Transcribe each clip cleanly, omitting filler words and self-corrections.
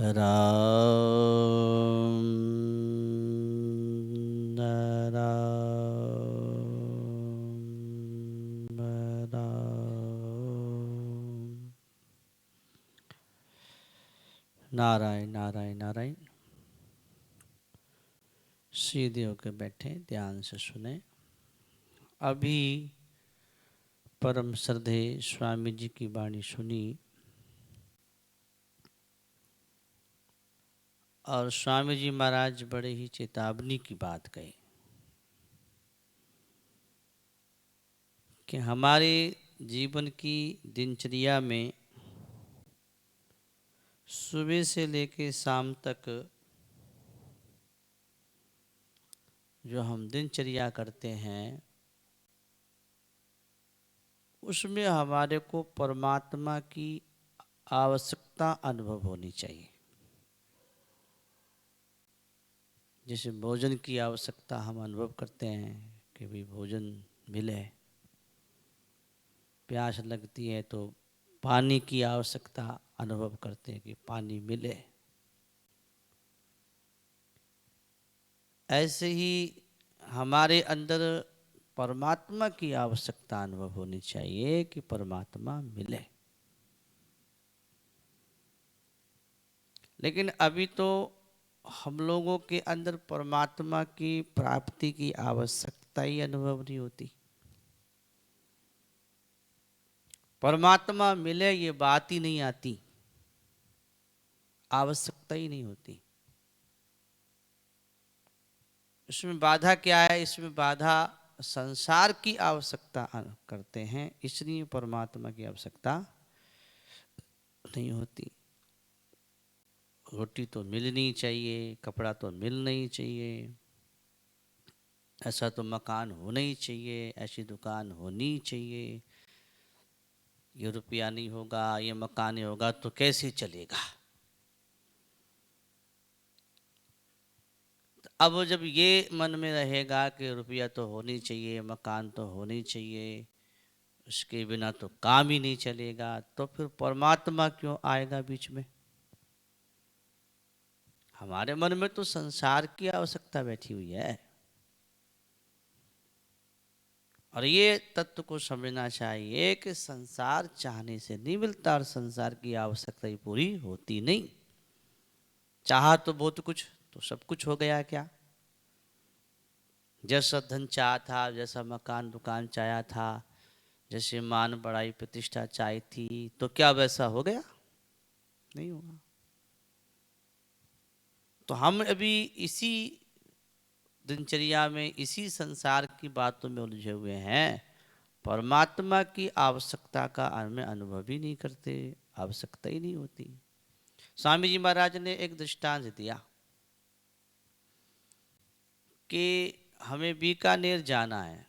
राम राम राम। नारायण नारायण नारायण। सीधे होकर बैठे, ध्यान से सुने। अभी परम श्रद्धेय स्वामी जी की वाणी सुनी और स्वामी जी महाराज बड़े ही चेतावनी की बात कही कि हमारे जीवन की दिनचर्या में सुबह से लेकर शाम तक जो हम दिनचर्या करते हैं उसमें हमारे को परमात्मा की आवश्यकता अनुभव होनी चाहिए। जैसे भोजन की आवश्यकता हम अनुभव करते हैं कि भी भोजन मिले, प्यास लगती है तो पानी की आवश्यकता अनुभव करते हैं कि पानी मिले। ऐसे ही हमारे अंदर परमात्मा की आवश्यकता अनुभव होनी चाहिए कि परमात्मा मिले। लेकिन अभी तो हम लोगों के अंदर परमात्मा की प्राप्ति की आवश्यकता ही अनुभव नहीं होती। परमात्मा मिले ये बात ही नहीं आती, आवश्यकता ही नहीं होती। इसमें बाधा क्या है? इसमें बाधा संसार की आवश्यकता करते हैं, इसलिए परमात्मा की आवश्यकता नहीं होती। रोटी तो मिलनी चाहिए, कपड़ा तो मिलना ही चाहिए, ऐसा तो मकान होना ही चाहिए, ऐसी दुकान होनी चाहिए। ये रुपया नहीं होगा, ये मकान नहीं होगा तो कैसे चलेगा? तो अब जब ये मन में रहेगा कि रुपया तो होनी चाहिए, मकान तो होनी चाहिए, उसके बिना तो काम ही नहीं चलेगा, तो फिर परमात्मा क्यों आएगा बीच में? हमारे मन में तो संसार की आवश्यकता बैठी हुई है और ये तत्व को समझना चाहिए कि संसार चाहने से नहीं मिलता और संसार की आवश्यकता ही पूरी होती नहीं। चाहा तो बहुत कुछ, तो सब कुछ हो गया क्या? जैसा धन चाहा था, जैसा मकान दुकान चाहा था, जैसे मान बड़ाई प्रतिष्ठा चाही थी, तो क्या वैसा हो गया? नहीं होगा। तो हम अभी इसी दिनचर्या में, इसी संसार की बातों में उलझे हुए हैं। परमात्मा की आवश्यकता का हमें अनुभव ही नहीं करते, आवश्यकता ही नहीं होती। स्वामी जी महाराज ने एक दृष्टांत दिया कि हमें बीकानेर जाना है,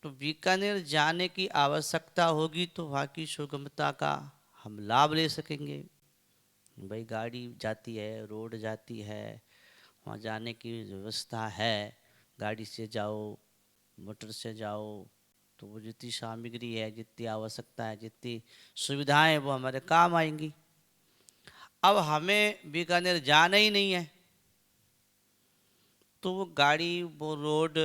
तो बीकानेर जाने की आवश्यकता होगी तो वहाँ की सुगमता का हम लाभ ले सकेंगे। भाई गाड़ी जाती है, रोड जाती है, वहाँ जाने की व्यवस्था है, गाड़ी से जाओ, मोटर से जाओ, तो वो जितनी सामग्री है, जितनी आवश्यकता है, जितनी सुविधाएं, वो हमारे काम आएंगी। अब हमें बीकानेर जाना ही नहीं है तो वो गाड़ी, वो रोड,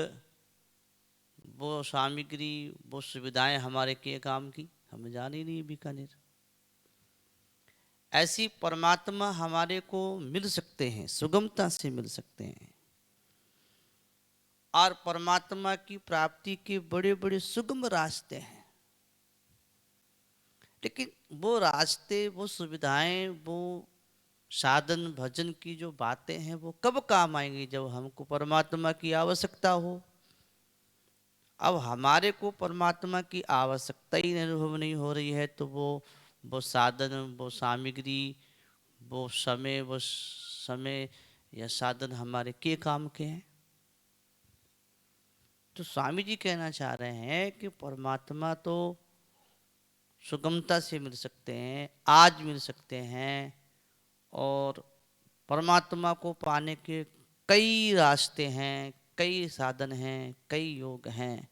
वो सामग्री, वो सुविधाएं हमारे के काम की? हमें जाना ही नहीं है बीकानेर। ऐसी परमात्मा हमारे को मिल सकते हैं, सुगमता से मिल सकते हैं और परमात्मा की प्राप्ति के बड़े बड़े सुगम रास्ते हैं। लेकिन वो रास्ते, वो सुविधाएं, वो साधन भजन की जो बातें हैं वो कब काम आएंगी? जब हमको परमात्मा की आवश्यकता हो। अब हमारे को परमात्मा की आवश्यकता ही अनुभव नहीं हो रही है तो वो साधन, वो सामग्री, वो समय या साधन हमारे के काम के हैं? तो स्वामी जी कहना चाह रहे हैं कि परमात्मा तो सुगमता से मिल सकते हैं, आज मिल सकते हैं, और परमात्मा को पाने के कई रास्ते हैं, कई साधन हैं, कई योग हैं।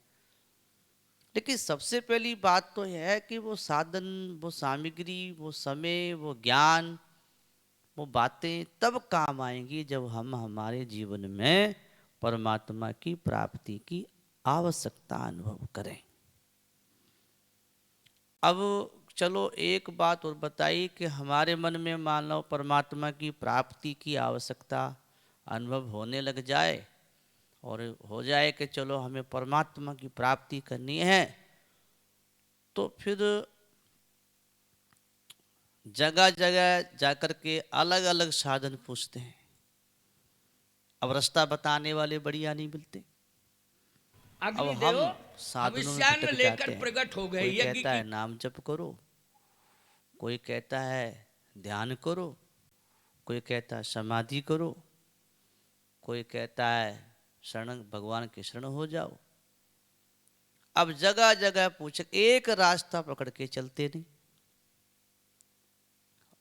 लेकिन सबसे पहली बात तो यह है कि वो साधन, वो सामग्री, वो समय, वो ज्ञान, वो बातें तब काम आएंगी जब हम हमारे जीवन में परमात्मा की प्राप्ति की आवश्यकता अनुभव करें। अब चलो एक बात और बताइए कि हमारे मन में मान लो परमात्मा की प्राप्ति की आवश्यकता अनुभव होने लग जाए और हो जाए कि चलो हमें परमात्मा की प्राप्ति करनी है, तो फिर जगह जगह जाकर के अलग अलग साधन पूछते हैं। अब रास्ता बताने वाले बढ़िया नहीं मिलते। अब अग्निदेव हम साधनों में हविष्यान्न भटक लेकर जाते हैं। प्रकट हो गए कोई यज्ञ कहता की। है नाम जप करो, कोई कहता है ध्यान करो, कोई कहता है समाधि करो, कोई कहता है शरण भगवान के शरण हो जाओ। अब जगह जगह पूछ, एक रास्ता पकड़ के चलते नहीं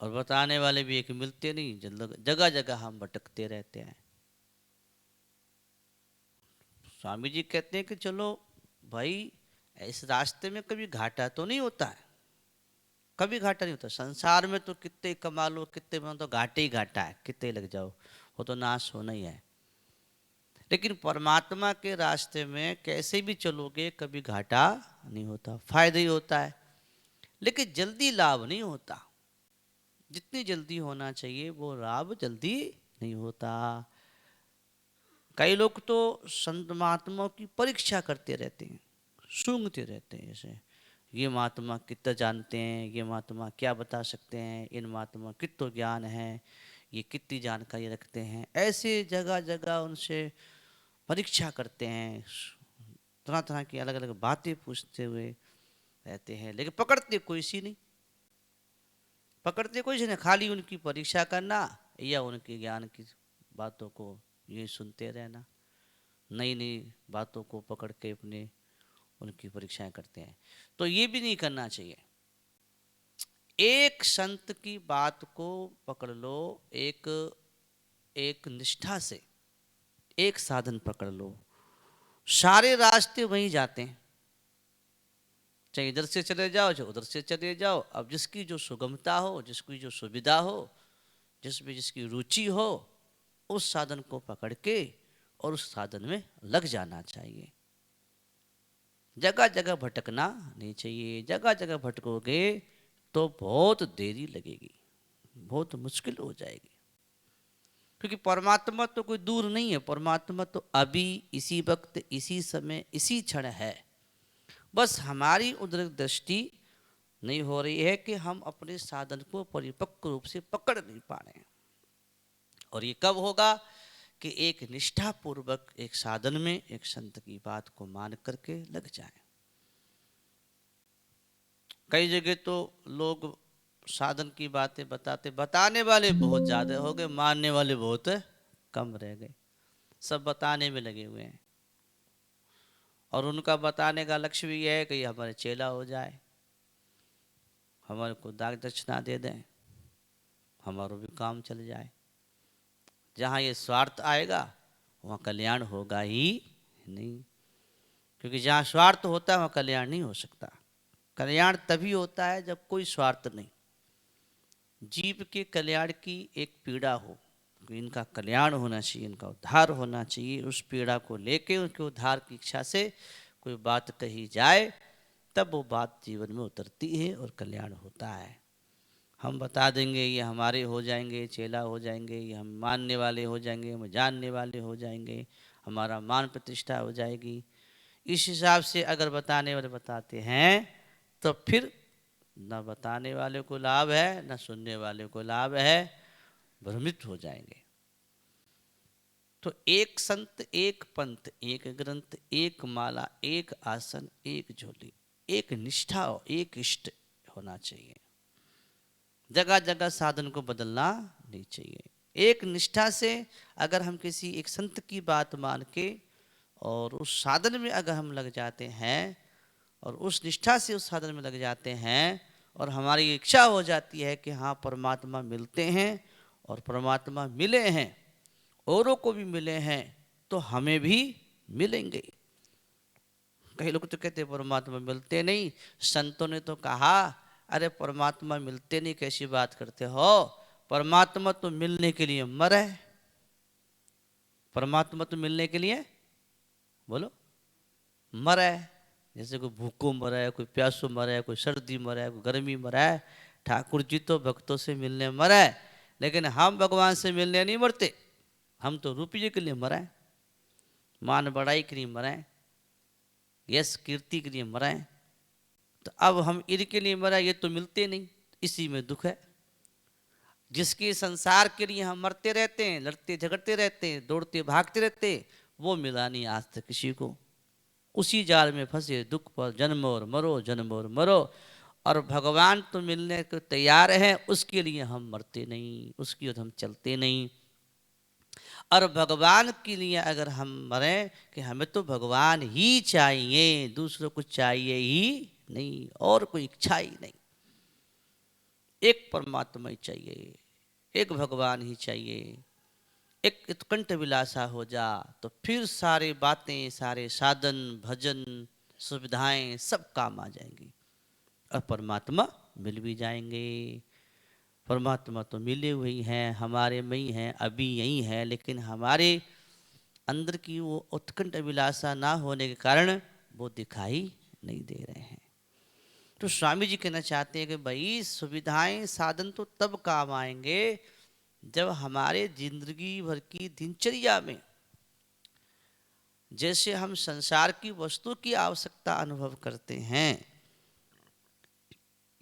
और बताने वाले भी एक मिलते नहीं, जगह जगह हम भटकते रहते हैं। स्वामी जी कहते हैं कि चलो भाई, इस रास्ते में कभी घाटा तो नहीं होता है, कभी घाटा नहीं होता। संसार में तो कितने कमा लो, कितने में तो घाटे ही घाटा है, कितने लग जाओ, वो तो नाश होना ही है। लेकिन परमात्मा के रास्ते में कैसे भी चलोगे कभी घाटा नहीं होता, फायदा ही होता है। लेकिन जल्दी लाभ नहीं होता, जितनी जल्दी होना चाहिए वो लाभ जल्दी नहीं होता। कई लोग तो संत महात्माओं की परीक्षा करते रहते हैं, सूंघते रहते हैं, जैसे ये महात्मा कितना जानते हैं, ये महात्मा क्या बता सकते हैं, इन महात्मा कितना ज्ञान है, ये कितनी जानकारी रखते हैं। ऐसे जगह जगह उनसे परीक्षा करते हैं, तरह तरह की अलग अलग बातें पूछते हुए रहते हैं, लेकिन पकड़ते कोई सी नहीं, पकड़ते कोई सी नहीं। खाली उनकी परीक्षा करना या उनके ज्ञान की बातों को ये सुनते रहना, नई नई बातों को पकड़ के अपने उनकी परीक्षाएं करते हैं। तो ये भी नहीं करना चाहिए। एक संत की बात को पकड़ लो, एक एक निष्ठा से एक साधन पकड़ लो, सारे रास्ते वहीं जाते हैं, चाहे इधर से चले जाओ चाहे उधर से चले जाओ। अब जिसकी जो सुगमता हो, जिसकी जो सुविधा हो, जिसमें जिसकी रुचि हो, उस साधन को पकड़ के और उस साधन में लग जाना चाहिए। जगह जगह भटकना नहीं चाहिए। जगह जगह भटकोगे तो बहुत देरी लगेगी, बहुत मुश्किल हो जाएगी। क्योंकि परमात्मा तो कोई दूर नहीं है, परमात्मा तो अभी इसी वक्त इसी समय इसी क्षण है। बस हमारी उधर दृष्टि नहीं हो रही है कि हम अपने साधन को परिपक्व रूप से पकड़ नहीं पा रहे हैं। और ये कब होगा कि एक निष्ठा पूर्वक एक साधन में एक संत की बात को मान करके लग जाए। कई जगह तो लोग साधन की बातें बताने वाले बहुत ज्यादा हो गए, मानने वाले बहुत कम रह गए। सब बताने में लगे हुए हैं और उनका बताने का लक्ष्य भी यह है कि हमारे चेला हो जाए, हमारे को दाग दक्षिणा दे दें, हमारा भी काम चल जाए। जहाँ ये स्वार्थ आएगा वहाँ कल्याण होगा ही नहीं, क्योंकि जहाँ स्वार्थ होता है वहाँ कल्याण नहीं हो सकता। कल्याण तभी होता है जब कोई स्वार्थ नहीं। जीव के कल्याण की एक पीड़ा हो, इनका कल्याण होना चाहिए, इनका उद्धार होना चाहिए, उस पीड़ा को लेके उनके उद्धार की इच्छा से कोई बात कही जाए, तब वो बात जीवन में उतरती है और कल्याण होता है। हम बता देंगे ये हमारे हो जाएंगे, चेला हो जाएंगे, ये हम मानने वाले हो जाएंगे, हम जानने वाले हो जाएंगे, हमारा मान प्रतिष्ठा हो जाएगी। इस हिसाब से अगर बताने वाले बताते हैं तो फिर न बताने वाले को लाभ है न सुनने वाले को लाभ है, भ्रमित हो जाएंगे। तो एक संत, एक पंथ, एक ग्रंथ, एक माला, एक आसन, एक झोली, एक निष्ठा, एक इष्ट होना चाहिए। जगह जगह साधन को बदलना नहीं चाहिए। एक निष्ठा से अगर हम किसी एक संत की बात मान के और उस साधन में अगर हम लग जाते हैं और उस निष्ठा से उस साधन में लग जाते हैं और हमारी इच्छा हो जाती है कि हाँ परमात्मा मिलते हैं और परमात्मा मिले हैं, औरों को भी मिले हैं, तो हमें भी मिलेंगे। कई लोग तो कहते परमात्मा मिलते नहीं, संतों ने तो कहा अरे परमात्मा मिलते नहीं कैसी बात करते हो, परमात्मा तो मिलने के लिए मरे, परमात्मा तो मिलने के लिए बोलो मरा है। जैसे कोई भूखों मरा है, कोई प्यासों मरा है, कोई सर्दी मरा है, कोई गर्मी मरा है, ठाकुर जी तो भक्तों से मिलने मरा है, लेकिन हम भगवान से मिलने नहीं मरते। हम तो रुपये के लिए मरा है, मान बढ़ाई के लिए मरा है, यश कीर्ति के लिए मरा है। तो अब हम इनके लिए मरा, ये तो मिलते नहीं, इसी में दुख है। जिसके संसार के लिए हम मरते रहते हैं, लड़ते झगड़ते रहते हैं, दौड़ते भागते रहते हैं, वो मिला नहीं आज तक किसी को। उसी जाल में फंसे दुख पर जन्म और मरो, जन्म और मरो। और भगवान तो मिलने को तैयार है, उसके लिए हम मरते नहीं, उसकी ओर हम चलते नहीं। और भगवान के लिए अगर हम मरें कि हमें तो भगवान ही चाहिए, दूसरों को चाहिए ही नहीं, और कोई इच्छा ही नहीं, एक परमात्मा ही चाहिए, एक भगवान ही चाहिए। एक उत्कंठ विलासा हो जा तो फिर सारे बातें, सारे साधन, भजन, सुविधाएं सब काम आ जाएंगी और परमात्मा मिल भी जाएंगे। परमात्मा तो मिले हुए ही हैं, हमारे में ही हैं, अभी यही है, लेकिन हमारे अंदर की वो उत्कंठ अभिलाषा ना होने के कारण वो दिखाई नहीं दे रहे हैं। तो स्वामी जी कहना चाहते हैं कि भाई सुविधाएं साधन तो तब काम आएंगे जब हमारे जिंदगी भर की दिनचर्या में जैसे हम संसार की वस्तु की आवश्यकता अनुभव करते हैं,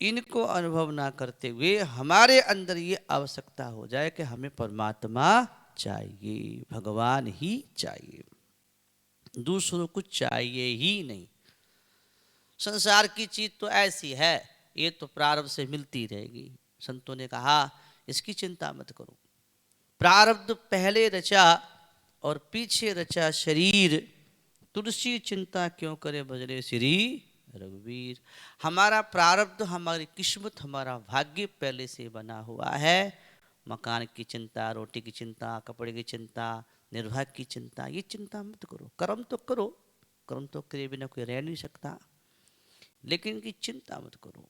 इनको अनुभव ना करते हुए हमारे अंदर ये आवश्यकता हो जाए कि हमें परमात्मा चाहिए, भगवान ही चाहिए, दूसरों को चाहिए ही नहीं। संसार की चीज तो ऐसी है, ये तो प्रारब्ध से मिलती रहेगी। संतों ने कहा इसकी चिंता मत करो, प्रारब्ध पहले रचा और पीछे रचा शरीर, तुलसी चिंता क्यों करे भजरे श्री रघुवीर। हमारा प्रारब्ध, हमारी किस्मत, हमारा भाग्य पहले से बना हुआ है। मकान की चिंता, रोटी की चिंता, कपड़े की चिंता, निर्वाह की चिंता, ये चिंता मत करो। कर्म तो करो, कर्म तो करे बिना कोई रह नहीं सकता, लेकिन इनकी चिंता मत करो।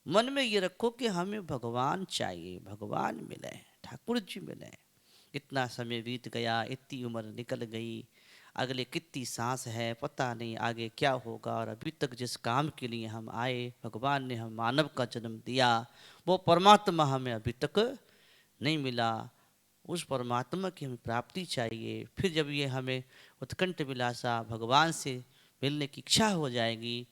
मन में ये रखो कि हमें भगवान चाहिए, भगवान मिले, ठाकुर जी मिले। इतना समय बीत गया, इतनी उम्र निकल गई, अगले कितनी सांस है पता नहीं, आगे क्या होगा। और अभी तक जिस काम के लिए हम आए, भगवान ने हम मानव का जन्म दिया, वो परमात्मा हमें अभी तक नहीं मिला। उस परमात्मा की हमें प्राप्ति चाहिए। फिर जब ये हमें उत्कंठ विलासा भगवान से मिलने की इच्छा हो जाएगी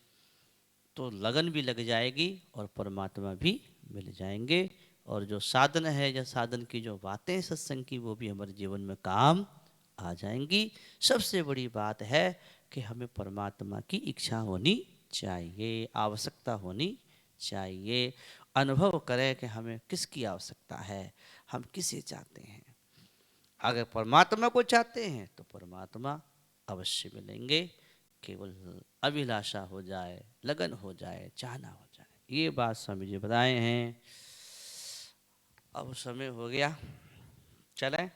तो लगन भी लग जाएगी और परमात्मा भी मिल जाएंगे। और जो साधन है, या साधन की जो बातें सत्संग की, वो भी हमारे जीवन में काम आ जाएंगी। सबसे बड़ी बात है कि हमें परमात्मा की इच्छा होनी चाहिए, आवश्यकता होनी चाहिए। अनुभव करें कि हमें किसकी आवश्यकता है, हम किसे चाहते हैं। अगर परमात्मा को चाहते हैं तो परमात्मा अवश्य मिलेंगे। केवल अभिलाषा हो जाए, लगन हो जाए, चाहना हो जाए, ये बात स्वामी जी बताए हैं। अब समय हो गया, चलें।